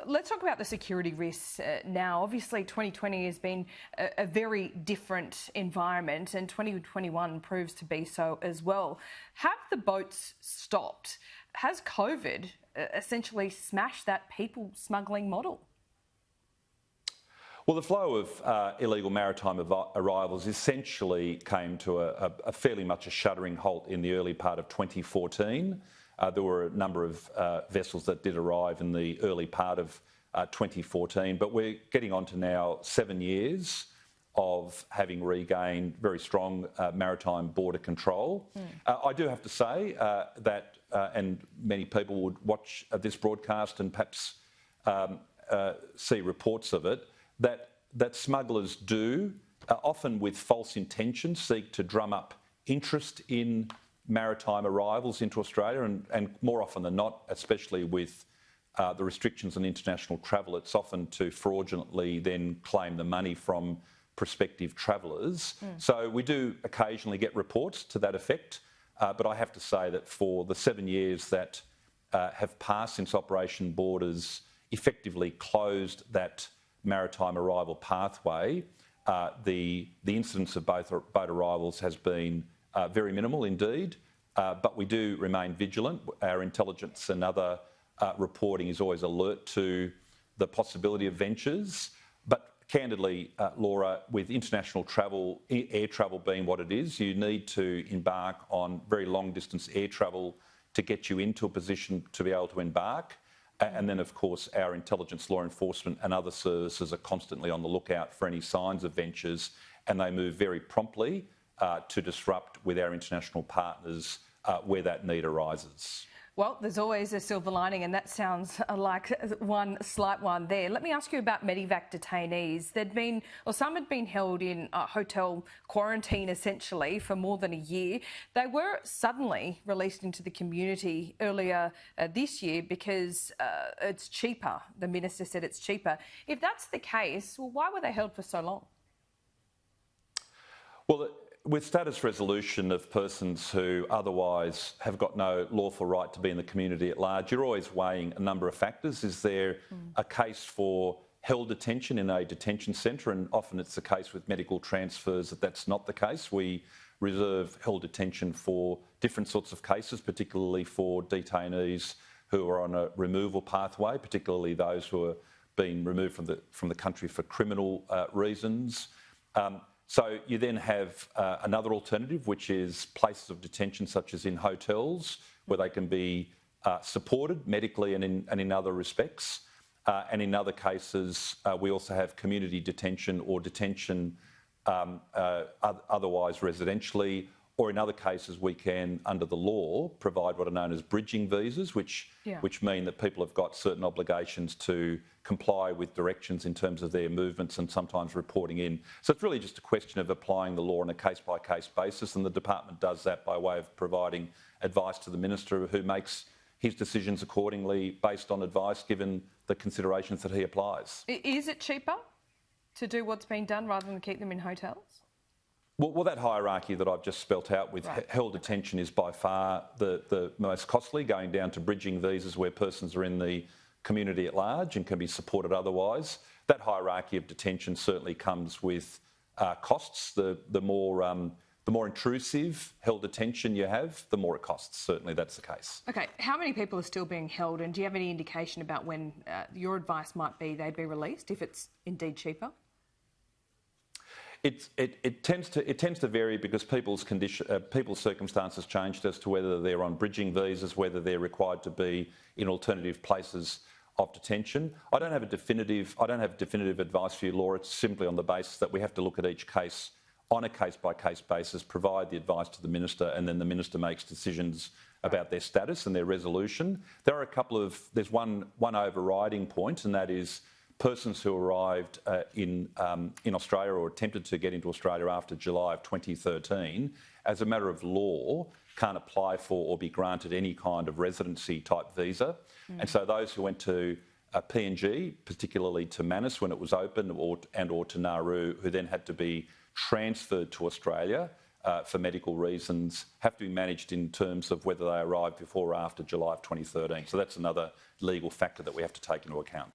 let's talk about the security risks now. Obviously, 2020 has been a very different environment, and 2021 proves to be so as well. Have the boats stopped? Has COVID essentially smashed that people smuggling model? Well, the flow of illegal maritime arrivals essentially came to a fairly much a shuddering halt in the early part of 2014. There were a number of vessels that did arrive in the early part of 2014, but we're getting on to now 7 years of having regained very strong maritime border control. I do have to say that, and many people would watch this broadcast and perhaps see reports of it, that smugglers do, often with false intentions, seek to drum up interest in maritime arrivals into Australia, and more often than not, especially with the restrictions on international travel, it's often to fraudulently then claim the money from prospective travellers. So we do occasionally get reports to that effect, but I have to say that for the 7 years that have passed since Operation Borders effectively closed that maritime arrival pathway, the incidence of boat arrivals has been very minimal indeed, but we do remain vigilant. Our intelligence and other reporting is always alert to the possibility of ventures. But candidly, Laura, with international travel, air travel being what it is, you need to embark on very long distance air travel to get you into a position to be able to embark. And then, of course, our intelligence, law enforcement and other services are constantly on the lookout for any signs of ventures, and they move very promptly to disrupt with our international partners where that need arises. Well, there's always a silver lining, and that sounds like one slight one there. Let me ask you about Medivac detainees. Some had been held in hotel quarantine essentially for more than a year. They were suddenly released into the community earlier this year because it's cheaper. The minister said it's cheaper. If that's the case, well, why were they held for so long? Well, with status resolution of persons who otherwise have got no lawful right to be in the community at large, you're always weighing a number of factors. Is there a case for held detention in a detention centre? And often it's the case with medical transfers that that's not the case. We reserve held detention for different sorts of cases, particularly for detainees who are on a removal pathway, particularly those who are being removed from the country for criminal reasons. So you then have another alternative, which is places of detention, such as in hotels, where they can be supported medically and in other respects. And in other cases, we also have community detention or detention otherwise residentially, or in other cases we can, under the law, provide what are known as bridging visas, which mean that people have got certain obligations to comply with directions in terms of their movements and sometimes reporting in. So it's really just a question of applying the law on a case-by-case basis, and the department does that by way of providing advice to the minister, who makes his decisions accordingly based on advice given the considerations that he applies. Is it cheaper to do what's been done rather than keep them in hotels? Well, that hierarchy that I've just spelt out with held detention is by far the most costly, going down to bridging visas where persons are in the community at large and can be supported otherwise. That hierarchy of detention certainly comes with costs. The more intrusive held detention you have, the more it costs. Certainly that's the case. OK, how many people are still being held, and do you have any indication about when your advice might be they'd be released, if it's indeed cheaper? It tends to vary because people's circumstances changed as to whether they're on bridging visas, whether they're required to be in alternative places of detention. I don't have definitive advice for you, Laura. It's simply on the basis that we have to look at each case on a case-by-case basis, provide the advice to the minister, and then the minister makes decisions about their status and their resolution. There's one overriding point, and that is persons who arrived in Australia or attempted to get into Australia after July of 2013, as a matter of law, can't apply for or be granted any kind of residency type visa. And so those who went to PNG, particularly to Manus when it was open, or to Nauru, who then had to be transferred to Australia for medical reasons, have to be managed in terms of whether they arrived before or after July of 2013. So that's another legal factor that we have to take into account.